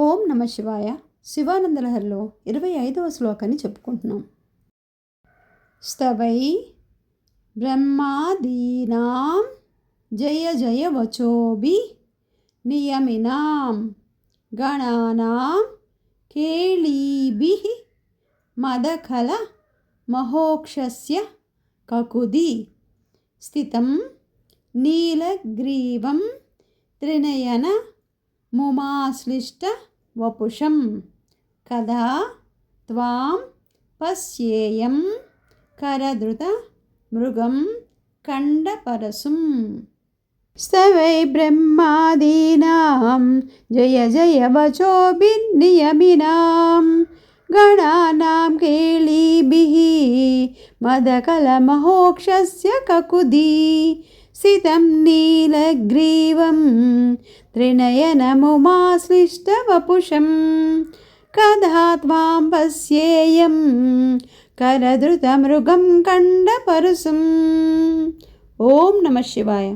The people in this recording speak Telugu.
ఓం నమ శివాయ. శివానందలహరిలో 25వ శ్లోకాన్ని చెప్పుకుంటున్నాం. స్తవై బ్రహ్మాదీనాం జయ జయ వచోభి నియమినాం గణానాం కేళీభిః మదఖల మహోక్షస్య కకుది స్థితం నీలగ్రీవం త్రినయన ముమాశ్లిష్ట వపుషం కదా త్వాం పశ్యేయం కరధృత మృగం కండపరసుం. స్తవై బ్రహ్మాదీనాం జయ జయ వచోభిర్నియమినాం గణానాం కేళీభిః మదకలమహోక్షస్య కకుది స్థితం నీలగ్రీవం త్రినయనముమాశ్లిష్టవపుషం కదా త్వాం పశ్యేయం కరధృతమృగం కండపరుసుం. ఓం నమ శివాయ.